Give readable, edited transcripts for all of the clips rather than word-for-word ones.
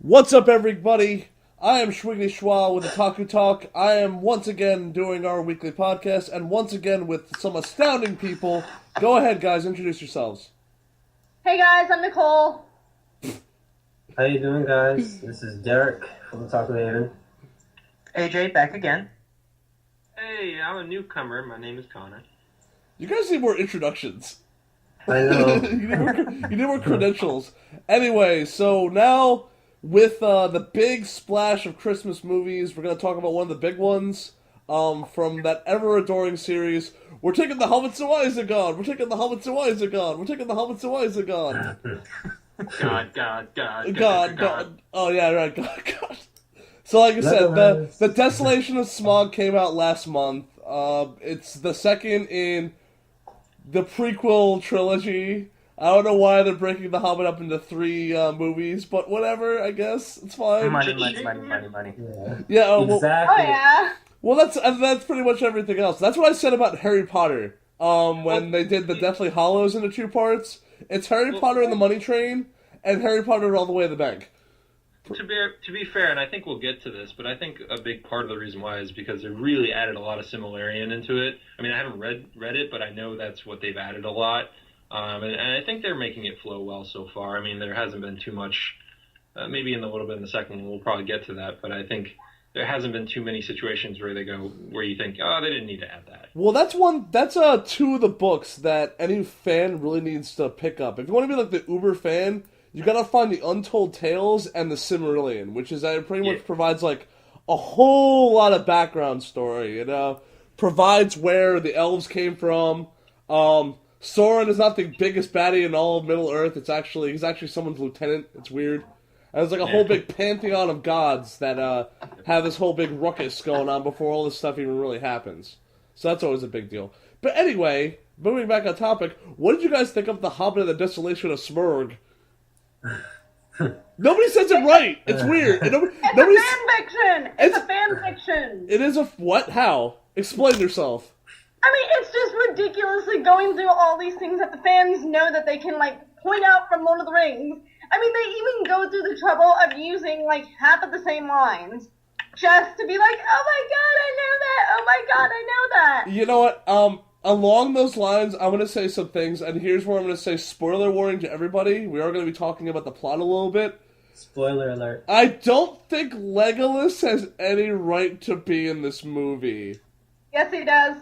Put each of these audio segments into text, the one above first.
What's up, everybody? I am Schwiggly Schwa with Otaku Talk. I am once again doing our weekly podcast, and once again with some astounding people. Go ahead, guys, introduce yourselves. Hey guys, I'm Nicole. How you doing, guys? This is Derek from Otaku-Haven. AJ, back again. Hey, I'm a newcomer. My name is Connor. You guys need more introductions. I know. you need more credentials. Anyway, so now with the big splash of Christmas movies, we're going to talk about one of the big ones from that ever-adoring series. We're taking the Hobbits and Wise are gone. We're taking the Hobbits and Wise are gone. We're taking the Hobbits and Wise are gone. God. Oh, yeah, right. God. So, like I said, the Desolation of Smaug came out last month. It's the second in the prequel trilogy. I don't know why they're breaking The Hobbit up into three movies, but whatever, I guess. It's fine. Money. Yeah, Exactly. Oh yeah. Well, that's pretty much everything else. That's what I said about Harry Potter. When they did the Deathly Hallows into two parts. It's Harry Potter and the Money Train, and Harry Potter all the way to the bank. To be fair, and I think we'll get to this, but I think a big part of the reason why is because they really added a lot of Silmarillion into it. I mean, I haven't read it, but I know that's what they've added a lot. And I think they're making it flow well so far. I mean, there hasn't been too much, maybe in a little bit in the second one, we'll probably get to that, but I think there hasn't been too many situations where you think, oh, they didn't need to add that. Well, that's two of the books that any fan really needs to pick up. If you want to be like the uber fan, you gotta find the Untold Tales and the Silmarillion, which is pretty much provides like a whole lot of background story. Provides where the elves came from. Sauron is not the biggest baddie in all of Middle Earth. He's actually someone's lieutenant. It's weird. And there's like a whole big pantheon of gods that have this whole big ruckus going on before all this stuff even really happens. So that's always a big deal. But anyway, moving back on topic, what did you guys think of The Hobbit and the Desolation of Smaug? Nobody says it right. It's weird. It's a fan fiction. It's a fan fiction. It is a what? How? Explain yourself. I mean, it's just ridiculously going through all these things that the fans know that they can point out from Lord of the Rings. I mean, they even go through the trouble of using half of the same lines just to be like, oh my god, I know that. Oh my god, I know that. You know what? Along those lines, I'm going to say some things, and here's where I'm going to say spoiler warning to everybody. We are going to be talking about the plot a little bit. Spoiler alert. I don't think Legolas has any right to be in this movie. Yes, he does.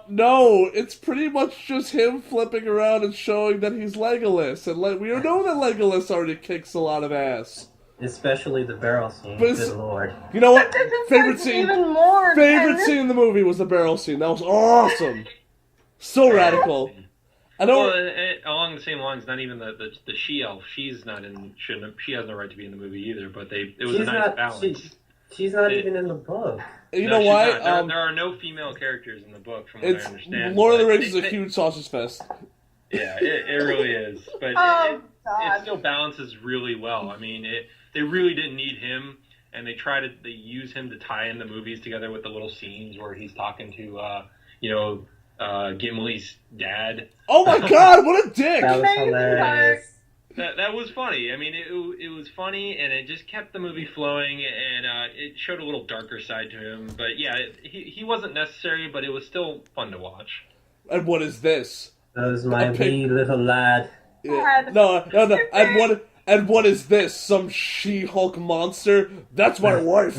No, it's pretty much just him flipping around and showing that he's Legolas, and we know that Legolas already kicks a lot of ass. Especially the barrel scene. But Good lord. You know what? But this Favorite is scene. even more Favorite intense. scene in the movie was the barrel scene. That was awesome. So radical. I know. Well, along the same lines, not even the she-elf. She's not in. She has no right to be in the movie either. But it was a nice balance. She's not even in the book. You know why? There are no female characters in the book, from what I understand. Lord of the Rings is a huge sausage fest. Yeah, it really is. But God. it still balances really well. I mean, they really didn't need him, and they use him to tie in the movies together with the little scenes where he's talking to, Gimli's dad. Oh my god, what a dick! That was Amazing hilarious. That was funny. I mean, it was funny, and it just kept the movie flowing, and it showed a little darker side to him. But yeah, he wasn't necessary, but it was still fun to watch. And what is this? That was my wee little lad. Yeah. No. And what is this? Some She-Hulk monster? That's my wife.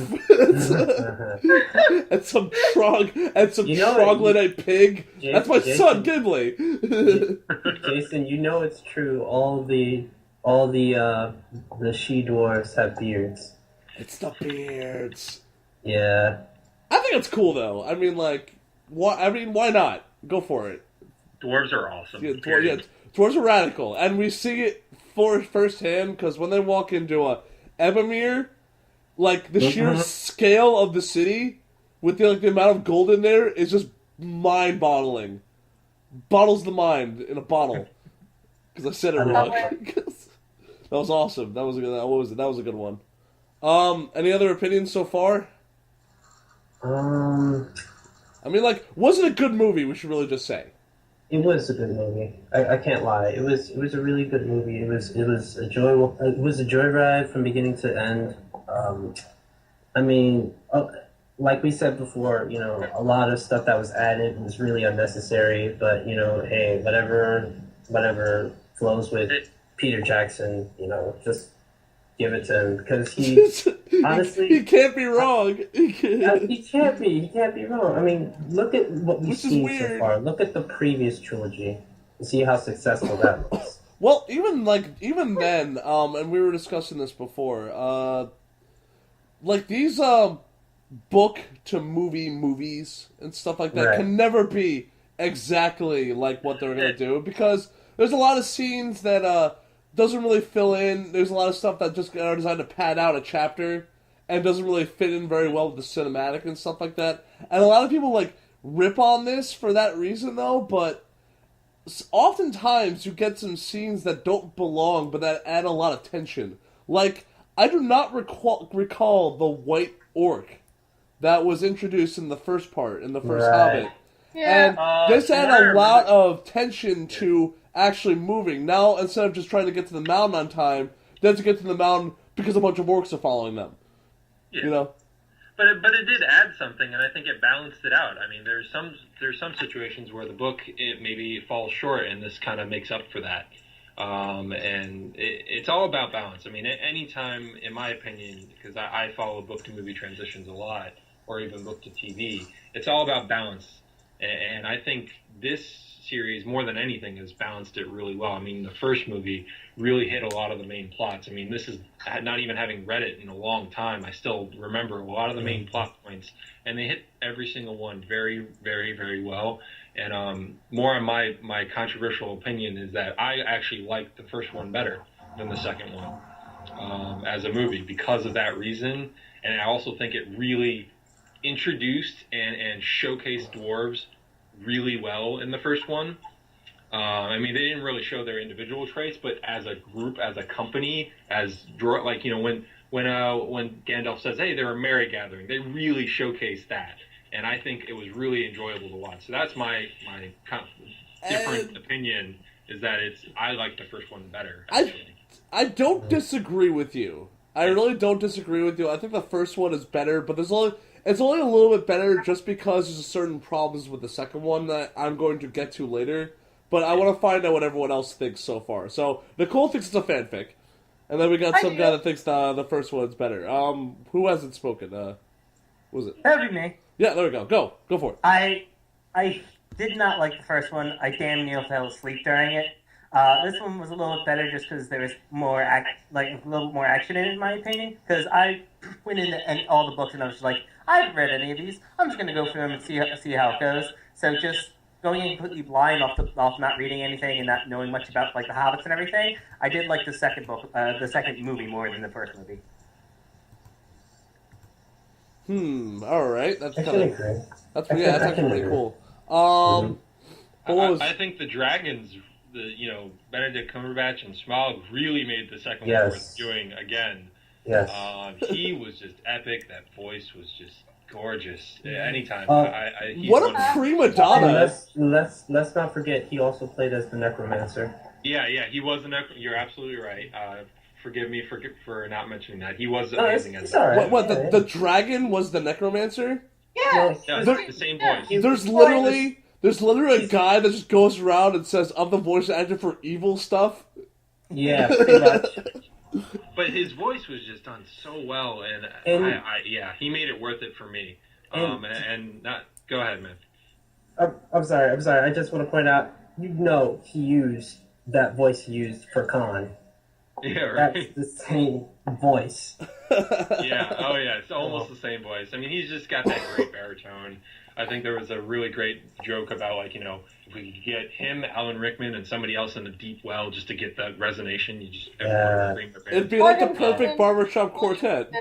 and some troglodyte pig. That's my son, Gimli. Jason, you know it's true. All the she-dwarves have beards. It's the beards. Yeah. I think it's cool though. I mean, why not? Go for it. Dwarves are awesome. Yeah, dwarves are radical, and we see it firsthand because when they walk into Ebomir, the sheer scale of the city with the amount of gold in there is just mind-boggling. Bottles the mind in a bottle. Because I said it wrong. That was awesome. That was a good one. Any other opinions so far? Um. I mean, was it a good movie? We should really just say. It was a good movie. I can't lie. It was a really good movie. It was a joyride from beginning to end. I mean, like we said before, a lot of stuff that was added was really unnecessary. But hey, whatever flows with Peter Jackson, just give it to him because he honestly he can't be wrong. he can't be wrong. I mean, look at what we've seen so far. Look at the previous trilogy and see how successful that was. Well, even then, and we were discussing this before, like these book to movies and stuff like that can never be exactly like what they're gonna do because there's a lot of scenes that doesn't really fill in. There's a lot of stuff that just are designed to pad out a chapter and doesn't really fit in very well with the cinematic and stuff like that. And a lot of people like rip on this for that reason though, but oftentimes you get some scenes that don't belong but that add a lot of tension. Like, I do not recall the white orc that was introduced in the first part, in the first Hobbit. Yeah. And this had a lot of tension to actually moving. Now, instead of just trying to get to the mountain on time, they have to get to the mountain because a bunch of orcs are following them. Yeah. But it did add something, and I think it balanced it out. I mean, there's some situations where the book it maybe falls short, and this kind of makes up for that. And it's all about balance. I mean, anytime, in my opinion, because I follow book to movie transitions a lot, or even book to TV, it's all about balance. And I think this series, more than anything, has balanced it really well. I mean, the first movie really hit a lot of the main plots. I mean, this is not even having read it in a long time. I still remember a lot of the main plot points, and they hit every single one very, very, very well. And more on my controversial opinion is that I actually like the first one better than the second one as a movie because of that reason. And I also think it really introduced and showcased dwarves really well in the first one. I mean, they didn't really show their individual traits, but as a group, as a company, like when Gandalf says, "Hey, they're a merry gathering," they really showcased that, and I think it was really enjoyable to watch. So that's my different opinion is that I like the first one better. Actually. I don't disagree with you. I really don't disagree with you. I think the first one is better, but it's only a little bit better just because there's certain problems with the second one that I'm going to get to later. But I want to find out what everyone else thinks so far. So Nicole thinks it's a fanfic, and then we got some guy that thinks the first one's better. Who hasn't spoken? What was it? That would be me. Yeah, there we go. Go for it. I did not like the first one. I damn near fell asleep during it. This one was a little bit better just because there was a little more action in it, in my opinion. Because I went into all the books and I was just like, I haven't read any of these. I'm just going to go through them and see how it goes. So just going in completely blind off not reading anything and not knowing much about like the hobbits and everything, I did like the second movie more than the first movie. All right. That's actually pretty cool. I think the dragons, Benedict Cumberbatch and Smaug really made the second one worth doing again. Yes. He was just epic. That voice was just gorgeous. Anytime. What a prima donna! Let's not forget he also played as the necromancer. Yeah, he was the necromancer. You're absolutely right. Forgive me for not mentioning that. He was amazing as right. What the dragon was the necromancer? Yes. Yeah, it's the same voice. There's literally a guy that just goes around and says, "I'm the voice actor for evil stuff." Yeah, pretty much. But his voice was just done so well, and he made it worth it for me. Go ahead, man. I'm sorry. I just want to point out, he used that voice he used for Khan. Yeah, right. That's the same voice. Yeah. Oh, yeah. It's almost the same voice. I mean, he's just got that great baritone. I think there was a really great joke about, if we could get him, Alan Rickman, and somebody else in a deep well just to get that resonation, everyone would scream their band. It'd be like the perfect barbershop quartet.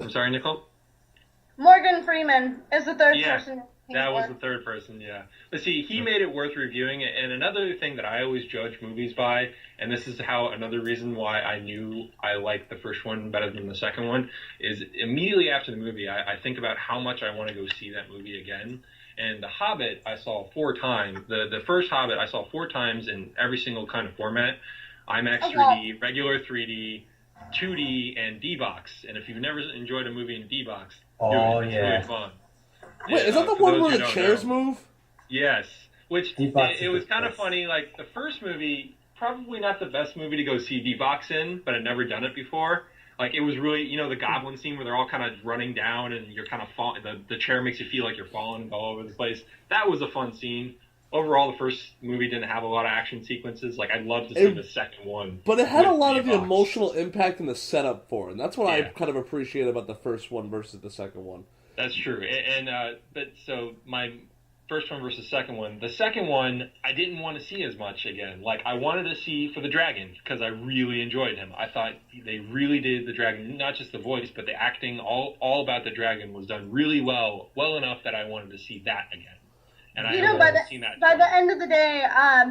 I'm sorry, Nicole? Morgan Freeman is the third person. That was the third person, yeah. But see, he made it worth reviewing. And another thing that I always judge movies by, and this is how another reason why I knew I liked the first one better than the second one, is immediately after the movie, I think about how much I want to go see that movie again. And The Hobbit I saw 4 times. The first Hobbit I saw 4 times in every single kind of format. IMAX 3D, regular 3D, 2D, and D-Box. And if you've never enjoyed a movie in D-Box, it's really fun. Wait, is that the one where the chairs move? Yes. Which, D-Box it was kind of funny, like, the first movie, probably not the best movie to go see D-Box in, but I'd never done it before. Like, it was really, the goblin scene where they're all kind of running down and you're kind of falling, the chair makes you feel like you're falling all over the place. That was a fun scene. Overall, the first movie didn't have a lot of action sequences. Like, I'd love to see the second one. But it had a lot of the emotional impact and the setup for it. And that's what I kind of appreciate about the first one versus the second one. That's true. But so my first one versus second one, the second one I didn't want to see as much again. Like, I wanted to see for the dragon because I really enjoyed him. I thought they really did the dragon, not just the voice, but the acting, all about the dragon was done really well enough that I wanted to see that again. And by the end of the day,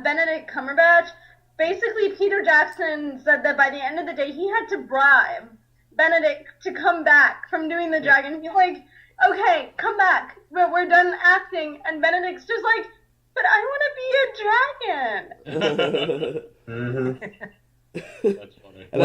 Benedict Cumberbatch, basically Peter Jackson said that by the end of the day he had to bribe Benedict to come back from doing the dragon. He's like, okay, come back. We're done acting. And Benedict's just like, but I want to be a dragon. That's funny. And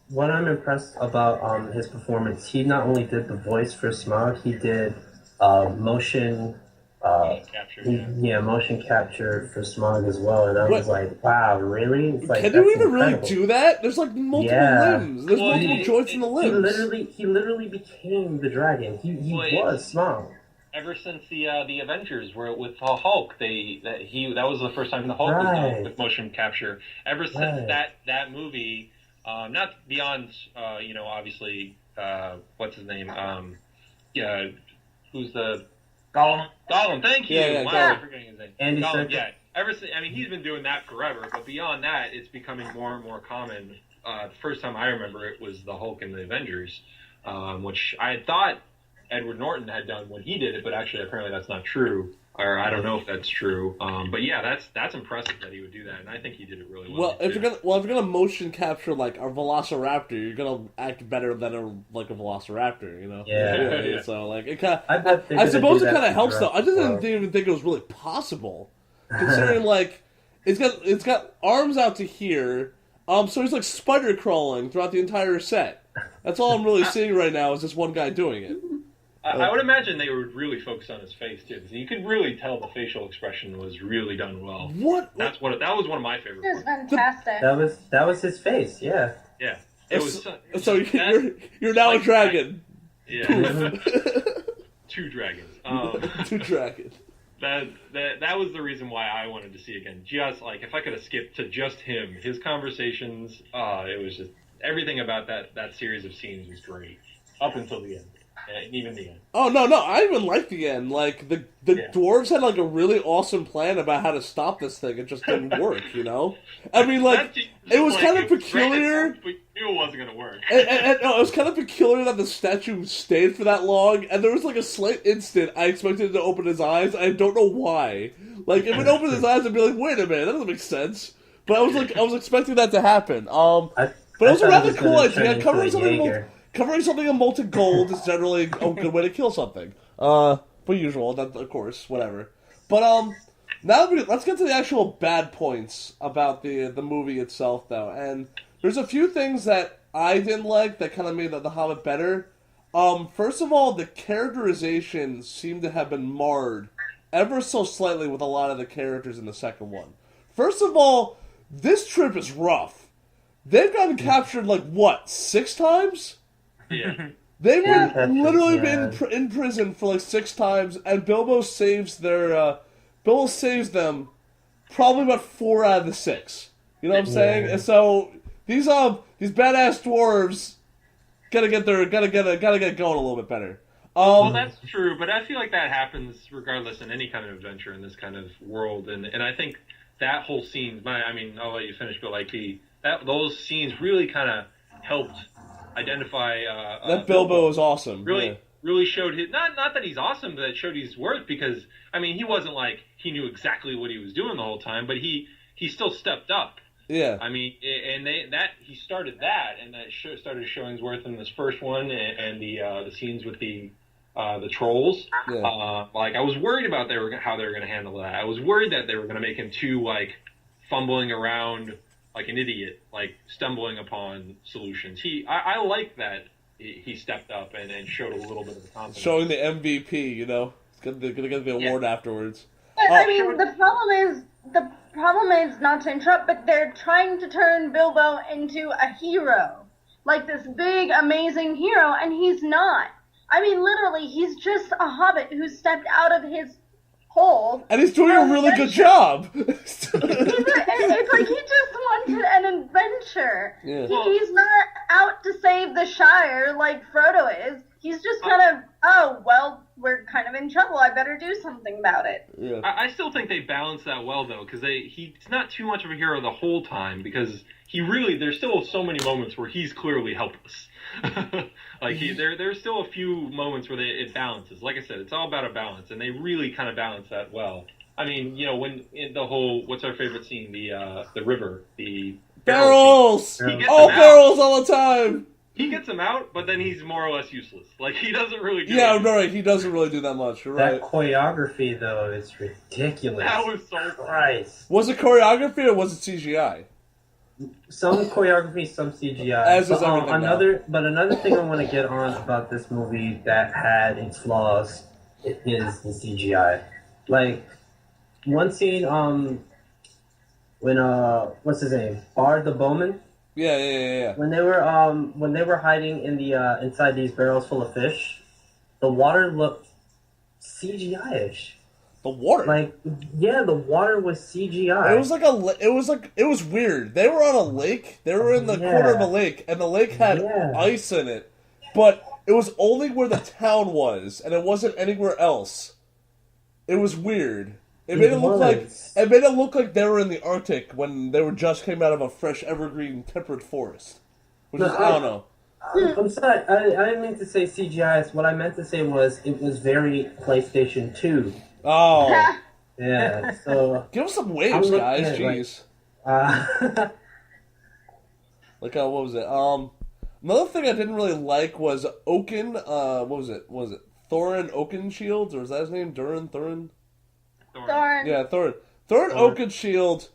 what I'm impressed about his performance, he not only did the voice for Smaug, he did motion motion capture for Smaug as well. And I was like, wow, really? It's like, can you even really do that? There's like multiple limbs. There's multiple joints in the limbs. He literally became the dragon. He was Smaug. Ever since the Avengers, where with Hulk, that was the first time the Hulk was done with motion capture. Ever since that movie, not beyond obviously what's his name? Who's the Gollum, thank you. Wow, I'm forgetting his name. Andy Gollum, ever since, he's been doing that forever, but beyond that, it's becoming more and more common. The first time I remember it was the Hulk in the Avengers, which I had thought Edward Norton had done when he did it, but actually apparently that's not true. Or I don't know if that's true. But yeah, that's impressive that he would do that, and I think he did it really well. Well, if you're gonna motion capture like a velociraptor, you're gonna act better than a velociraptor, Yeah. So like it kind of, I suppose it kind of helps though. I just didn't even think it was really possible, considering like it's got arms out to here. So he's like spider crawling throughout the entire set. That's all I'm really seeing right now is this one guy doing it. I would imagine they would really focus on his face too, because you could really tell the facial expression was really done well. That was one of my favorite It was parts. fantastic. That was his face. Yeah. Yeah. It was. So you're now a dragon. Yeah. 2 dragons. 2 dragons. That was the reason why I wanted to see it again. Just like if I could have skipped to just him, his conversations. It was just everything about that series of scenes was great up until the end. Even the end. Oh no! I even like the end. Like the dwarves had like a really awesome plan about how to stop this thing. It just didn't work, I mean, like it was kind of peculiar. We knew it wasn't going to work. And no, it was kind of peculiar that the statue stayed for that long. And there was like a slight instant I expected it to open his eyes. I don't know why. Like if it opened his eyes, I'd be like, wait a minute, that doesn't make sense. But I was expecting that to happen. But it was a rather cool idea. Covering something in molten gold is generally a good way to kill something. Per usual, that of course, whatever. But now let's get to the actual bad points about the movie itself, though. And there's a few things that I didn't like that kind of made the Hobbit better. First of all, the characterization seemed to have been marred ever so slightly with a lot of the characters in the second one. First of all, this trip is rough. They've gotten captured 6 times? Yeah. They've literally been in prison for 6 times, and Bilbo saves them probably about 4 out of the 6. You know what I'm saying? And so these badass dwarves gotta get going a little bit better. Well, that's true, but I feel like that happens regardless in any kind of adventure in this kind of world, and I think that whole scene. I'll let you finish, but those scenes really kind of helped identify that Bilbo is awesome. Really, really showed his not that he's awesome, but that showed his worth because I mean he wasn't like he knew exactly what he was doing the whole time, but he still stepped up. Yeah. I mean, and he started that, and that started showing his worth in this first one, and the scenes with the trolls. Yeah. Like I was worried about how they were going to handle that. I was worried that they were going to make him too like fumbling around like an idiot, like stumbling upon solutions. I like that he stepped up and showed a little bit of confidence. Showing the MVP, you know, he's gonna get the award afterwards. I mean, the problem is not to interrupt, but they're trying to turn Bilbo into a hero, like this big, amazing hero, and he's not. I mean, literally, he's just a hobbit who stepped out of his hole. And he's doing a really good job. It's like he just wanted an adventure. Yeah. He's not out to save the Shire like Frodo is. He's just kind of, oh, well, we're kind of in trouble. I better do something about it. Yeah. I still think they balance that well, though, because he's not too much of a hero the whole time, because there's still so many moments where he's clearly helpless. Like, there's still a few moments where it balances. Like I said, it's all about a balance, and they really kind of balance that well. I mean, you know, when in the whole, what's our favorite scene? The river, the barrels! Barrels all the time! He gets him out, but then he's more or less useless. Like, he doesn't really do anything. Right, he doesn't really do that much, you're right. That choreography, though, is ridiculous. That was so Christ. Was it choreography or was it CGI? Some choreography, some CGI. As is everything another thing I want to get on about this movie that had its flaws is the CGI. Like, one scene, when, what's his name? Bard the Bowman? Yeah. When they were hiding in the inside these barrels full of fish, the water looked CGI-ish. The water, the water was CGI. It was weird. They were on a lake. They were in the corner of a lake, and the lake had ice in it, but it was only where the town was, and it wasn't anywhere else. It was weird. It made it look like they were in the Arctic when they were just came out of a fresh evergreen temperate forest. Which is, I don't know. I'm sorry, I didn't mean to say CGI. What I meant to say was it was very PlayStation 2. Oh. Yeah, so... Give us some waves, guys, jeez. What was it? Another thing I didn't really like was Oaken, what was it? Thorin Oakenshield? Or was that his name? Thorin? Thorin. Yeah, Thorin. Thorin Oakenshield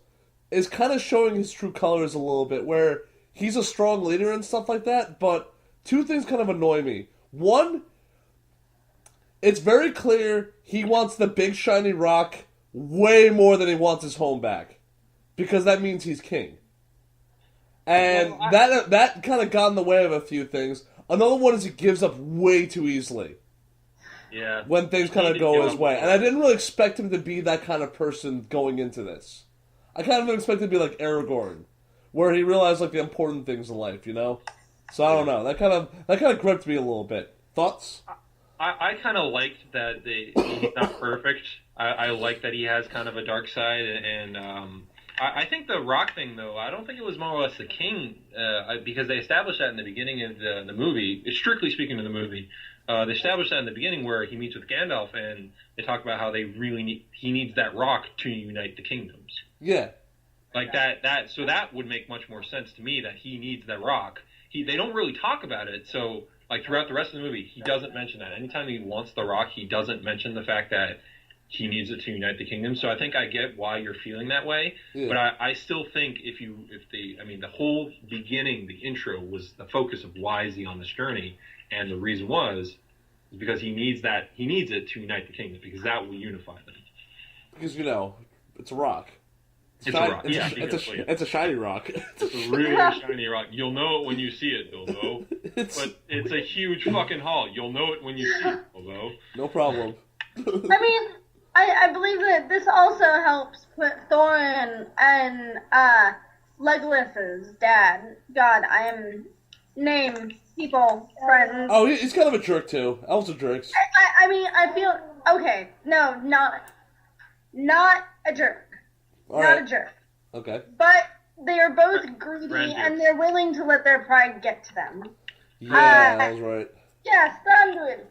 is kind of showing his true colors a little bit, where he's a strong leader and stuff like that, but two things kind of annoy me. One, it's very clear he wants the big shiny rock way more than he wants his home back, because that means he's king. And that kind of got in the way of a few things. Another one is he gives up way too easily. Yeah. When things kind of go his way. And I didn't really expect him to be that kind of person going into this. I kind of expected him to be like Aragorn, where he realized like the important things in life, you know? So I don't know. That kind of gripped me a little bit. Thoughts? I kind of liked that he's not perfect. I like that he has kind of a dark side, and I think the rock thing, though, I don't think it was more or less the king, because they established that in the beginning of the movie. Strictly speaking of the movie, they established that in the beginning where he meets with Gandalf, and they talk about how he needs that rock to unite the kingdoms. Yeah. Like that. So that would make much more sense to me that he needs that rock. They don't really talk about it, so like throughout the rest of the movie, he doesn't mention that. Anytime he wants the rock, he doesn't mention the fact that he needs it to unite the kingdom. So I think I get why you're feeling that way, but I still think the whole beginning, the intro was the focus of why is he on this journey, and the reason was because he needs it to unite the kingdom, because that will unify them. Because it's a rock. It's a rock. It's a shiny rock. It's a really shiny rock. You'll know it when you see it, Bilbo. But it's a huge fucking haul. You'll know it when you see it, Bilbo. No problem. I mean, I believe that this also helps put Thorin and Legolas's dad. God, I am name people friends. Oh, he's kind of a jerk too. Elves are jerks. I mean, I feel okay. No, not a jerk. Not a jerk. Okay. But they are both greedy, and they're willing to let their pride get to them. Yeah, that was right. Yes, Thranduil.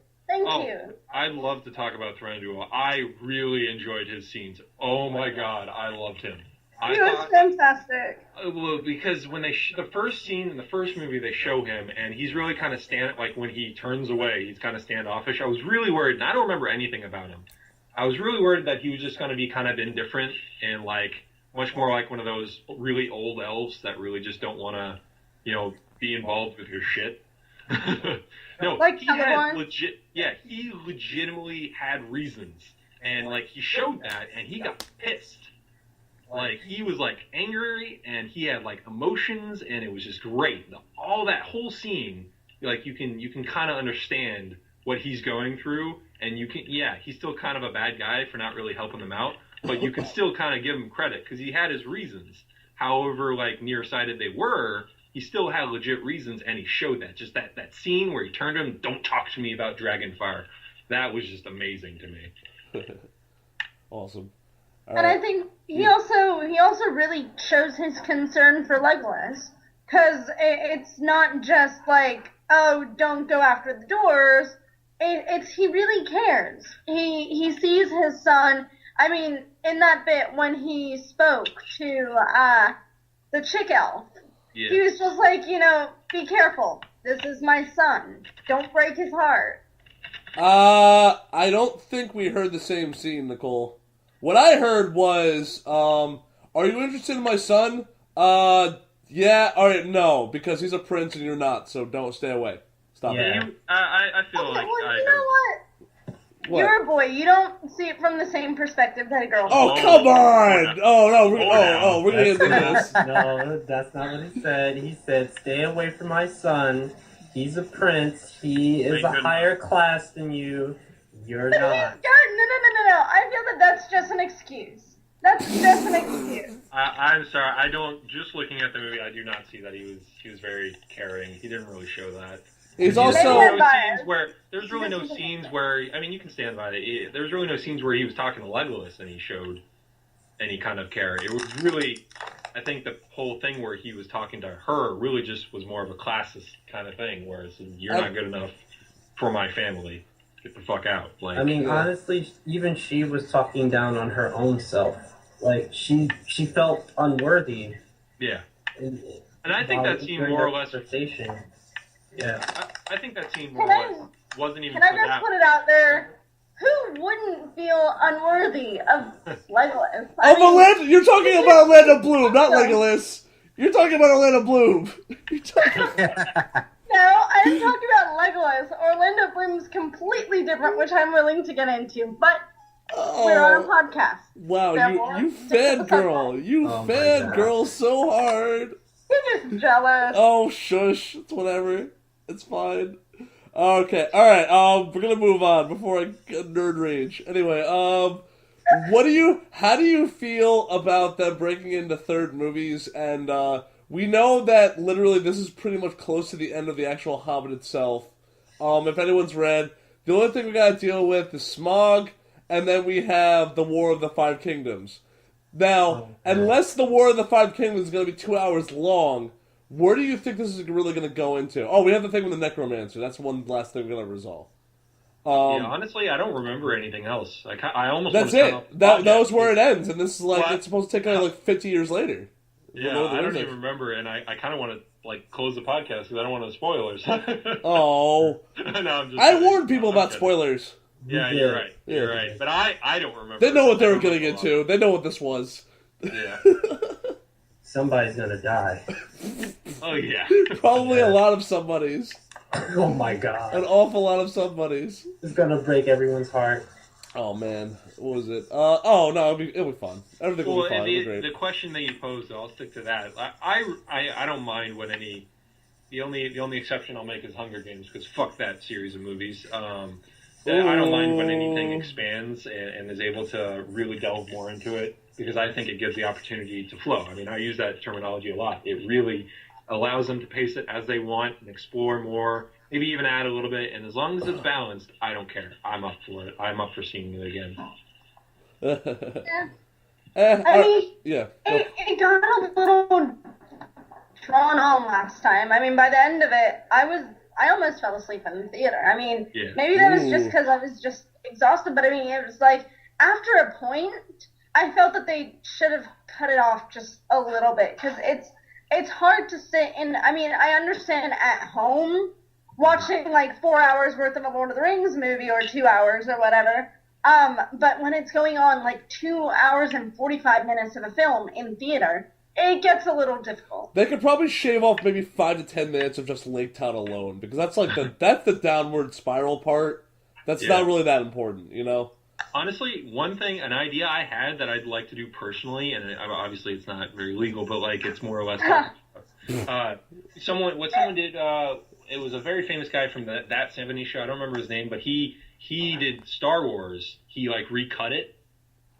cute. I'd love to talk about Thranduil. I really enjoyed his scenes. Oh my god, I loved him. He was fantastic. Well, because when the first scene in the first movie, they show him, and he's really kind of like when he turns away, he's kind of standoffish. I was really worried, and I don't remember anything about him. I was really worried that he was just going to be kind of indifferent and like much more like one of those really old elves that really just don't want to, be involved with your shit. No, like he had he legitimately had reasons, and like he showed that, and he got pissed. Like he was like angry, and he had like emotions, and it was just great. All that whole scene, like you can kind of understand what he's going through, and he's still kind of a bad guy for not really helping them out, but you can still kind of give him credit because he had his reasons. However, like nearsighted they were, he still had legit reasons, and he showed that. Just that scene where he turned to him, "Don't talk to me about Dragonfire." That was just amazing to me. Awesome. All right. I think he also really shows his concern for Legolas, because it's not just like, oh, don't go after the doors. It's he really cares. He sees his son. I mean, in that bit when he spoke to the chick elf, he was just like, be careful. This is my son. Don't break his heart. I don't think we heard the same scene, Nicole. What I heard was, are you interested in my son? Yeah, alright, no, because he's a prince and you're not, so don't stay away. Stop it. I feel like you know what? You're a boy. You don't see it from the same perspective that a girl does. Oh, come on! Oh, no, we're gonna get into this. No, that's not what he said. He said, stay away from my son. He's a prince. He is a higher class than you. You're not. No. I feel that that's just an excuse. That's just an excuse. I'm sorry. I don't. Just looking at the movie, I do not see that he was very caring. He didn't really show that. He's also there's really no scenes where I mean you can stand by it. There's really no scenes where he was talking to Legolas and he showed any kind of care. It was really, I think the whole thing where he was talking to her really just was more of a classist kind of thing, where it's you're not good enough for my family. Get the fuck out. Like, I mean, honestly, even she was talking down on her own self. Like she felt unworthy. Yeah. And I think that scene more or less. Yeah. I think that scene more or less wasn't even. Can I just put it out there? Who wouldn't feel unworthy of Legolas? You're talking about Orlando Bloom, not Legolas. You're talking about Orlando Bloom. No, I am talking about Legolas. Orlando Bloom's completely different, which I'm willing to get into, but we're on a podcast. Wow, you fangirl. You fangirl so hard. You're just jealous. Oh, shush. It's whatever. It's fine. Okay, alright, we're gonna move on before I get nerd rage. Anyway, how do you feel about them breaking into third movies? And, we know that literally this is pretty much close to the end of the actual Hobbit itself. If anyone's read, the only thing we gotta deal with is Smaug, and then we have the War of the Five Kingdoms. Now, unless the War of the Five Kingdoms is gonna be 2 hours long, where do you think this is really gonna go into? Oh, we have the thing with the Necromancer. That's one last thing we're gonna resolve. Honestly, I don't remember anything else. I almost. That's it. That was where it ends, and this is it's supposed to take like 50 years later. Yeah, I don't even remember, and I kind of want to close the podcast because I don't want to spoilers. Oh, no, I warned people about spoilers. Yeah, you're right. You're right, but I don't remember. They know what they were getting into. They know what this was. Yeah. Somebody's gonna die. Oh yeah. Probably a lot of somebodies. Oh my god. An awful lot of somebodies. It's gonna break everyone's heart. Oh man, what was it? No, it'll be fun. Everything will be fun. It'll be great. The question that you posed, though, I'll stick to that. I don't mind what any. The only exception I'll make is Hunger Games, because fuck that series of movies. I don't mind when anything expands and is able to really delve more into it, because I think it gives the opportunity to flow. I mean, I use that terminology a lot. It really allows them to pace it as they want and explore more. Maybe even add a little bit, and as long as it's balanced, I don't care. I'm up for it. I'm up for seeing it again. It got a little drawn on last time. I mean, by the end of it, I I almost fell asleep in the theater. I mean, Yeah. maybe that was just Ooh. because I was just exhausted, but I mean, it was like, after a point, I felt that they should have cut it off just a little bit, because it's hard to sit in. I mean, I understand at home watching like 4 hours worth of a Lord of the Rings movie or 2 hours or whatever. But when it's going on like 2 hours and 45 minutes of a film in theater, it gets a little difficult. They could probably shave off maybe 5 to 10 minutes of just Lake Town alone, because that's like that's the downward spiral part. That's not really that important, you know? Honestly, an idea I had that I'd like to do personally, and obviously it's not very legal, but like it's more or less. Someone did. It was a very famous guy from that '70s show. I don't remember his name, but he did Star Wars. He like recut it,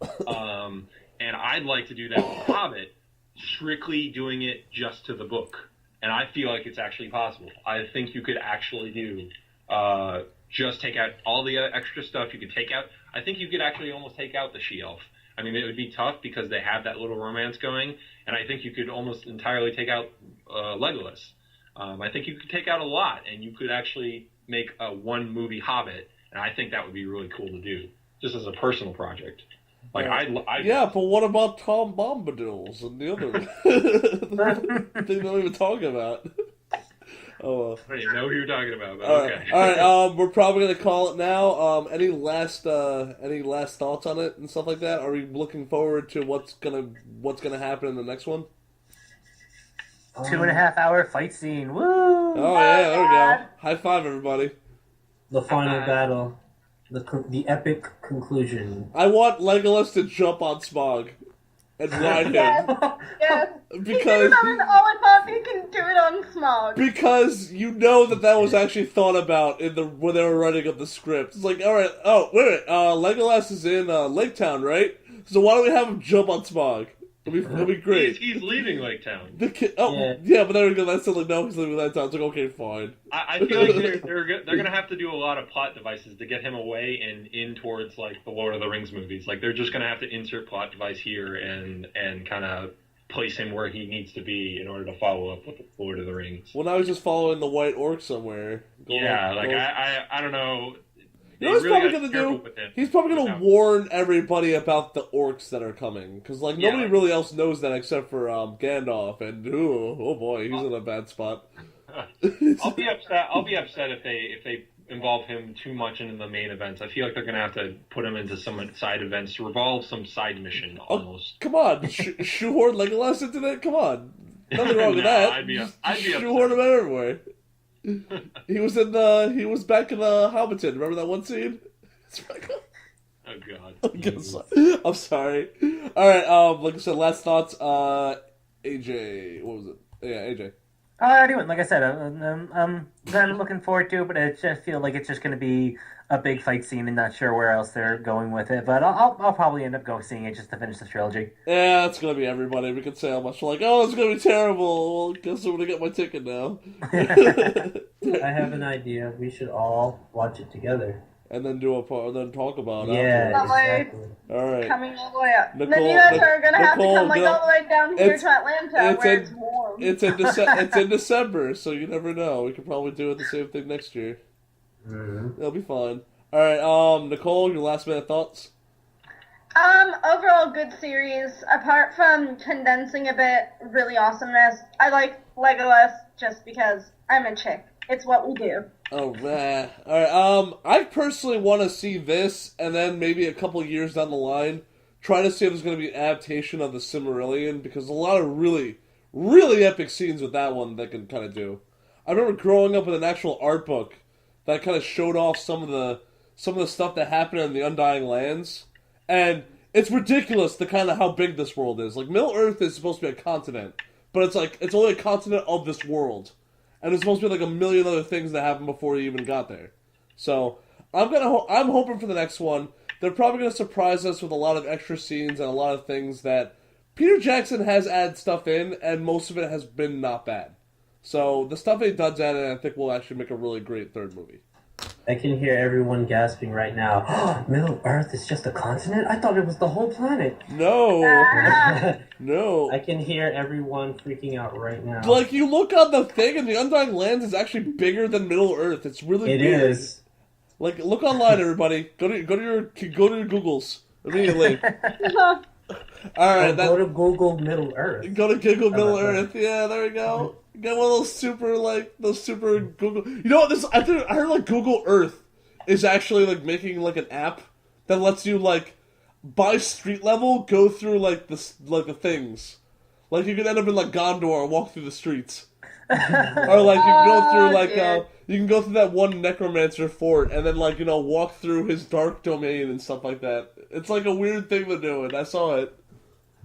and I'd like to do that with Hobbit, strictly doing it just to the book. And I feel like it's actually possible. I think you could actually do. Just take out all the extra stuff. You could take out. I think you could actually almost take out the she-elf. I mean, it would be tough because they have that little romance going, and I think you could almost entirely take out Legolas. I think you could take out a lot, and you could actually make a one-movie Hobbit, and I think that would be really cool to do, just as a personal project. Like Yeah, but what about Tom Bombadils and the other thing they don't even talk about? Oh, I don't even know who you're talking about, but all okay. right. We're probably gonna call it now. Any last thoughts on it and stuff like that? Are we looking forward to what's gonna happen in the next one? 2.5 hour fight scene. Woo! Oh yeah, there we go. High five, everybody. The final battle, the epic conclusion. I want Legolas to jump on Smaug and ride him. Yes. Because he did it on an Olipop, he can do it on Smaug. Because you know that was actually thought about when they were writing up the script. It's like, all right, wait a minute, Legolas is in Lake Town, right? So why don't we have him jump on Smaug? It'll be great. He's leaving Lake Town. Yeah, but there we go. That's still like, no, he's leaving Lake Town. It's like, okay, fine. I feel like they're going to have to do a lot of plot devices to get him away and in towards like the Lord of the Rings movies. Like they're just going to have to insert plot device here and kind of place him where he needs to be in order to follow up with the Lord of the Rings. Well, now he's just following the White Orc somewhere. I don't know. You know what he's probably going to do? He's probably going to warn everybody about the orcs that are coming. Because, like, nobody really else knows that except for Gandalf. And, oh boy, he's in a bad spot. I'll be upset if they involve him too much into the main events. I feel like they're going to have to put him into some side events to revolve some side mission, almost. Come on. Shoehorn Legolas into that? Come on. Nothing wrong with that. I'd be shoehorn him everywhere. He was back in Hobbiton. Remember that one scene? Oh god. I'm sorry. All right. Like I said, last thoughts. AJ, what was it? Yeah, AJ. Anyway, like I said, I'm looking forward to it, but I just feel like it's just going to be a big fight scene and not sure where else they're going with it. But I'll probably end up seeing it just to finish the trilogy. Yeah, it's going to be everybody. We can say how much we're like, oh, it's going to be terrible. Well, guess I'm going to get my ticket now. I have an idea. We should all watch it together. And then then talk about it. Yeah, exactly. All right. Coming all the way up. Then you guys are going to have to come like all the way down here to Atlanta where it's warm. It's in December, so you never know. We could probably do the same thing next year. Mm-hmm. It'll be fun. All right, Nicole, your last minute thoughts? Overall good series. Apart from condensing a bit, really awesomeness. I like Legolas just because I'm a chick. It's what we do. Oh man. All right. I personally want to see this, and then maybe a couple years down the line, try to see if there's going to be an adaptation of the Silmarillion, because a lot of really, really epic scenes with that one they can kind of do. I remember growing up with an actual art book that kind of showed off some of the stuff that happened in the Undying Lands, and it's ridiculous the kind of how big this world is. Like Middle Earth is supposed to be a continent, but it's only a continent of this world. And it's supposed to be like a million other things that happened before you even got there. So I'm hoping for the next one. They're probably going to surprise us with a lot of extra scenes and a lot of things that Peter Jackson has added stuff in, and most of it has been not bad. So the stuff he does add in, I think will actually make a really great third movie. I can hear everyone gasping right now. Middle Earth is just a continent? I thought it was the whole planet. No. Ah. No. I can hear everyone freaking out right now. Like, you look on the thing, and the Undying Lands is actually bigger than Middle Earth. It's really It weird. is. Like, look online, everybody. Go to your Googles immediately. All right, Go to Google Middle Earth. Go to Google Middle Earth. Yeah, there we go. Get one of those super Google. You know what? I heard like Google Earth is actually like making like an app that lets you like by street level go through like the things. Like you can end up in like Gondor and walk through the streets, or like you can go through like you can go through that one necromancer fort and then like walk through his dark domain and stuff like that. It's like a weird thing to do, and I saw it.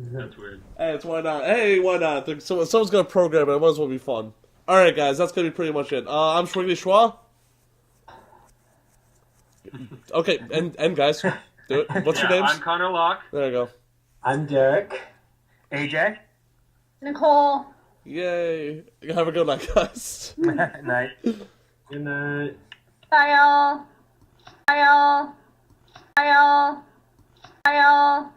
That's weird. Hey, why not? Hey, why not? Someone's gonna program it. It might as well be fun. All right, guys, that's gonna be pretty much it. I'm Schwiggly Schwa. Okay, and guys, do it. What's your names? I'm Connor Locke. There you go. I'm Derek. AJ? Nicole. Yay! Have a good night, guys. Night. Good night. Bye, y'all. Bye, y'all. Bye, y'all. Bye, y'all.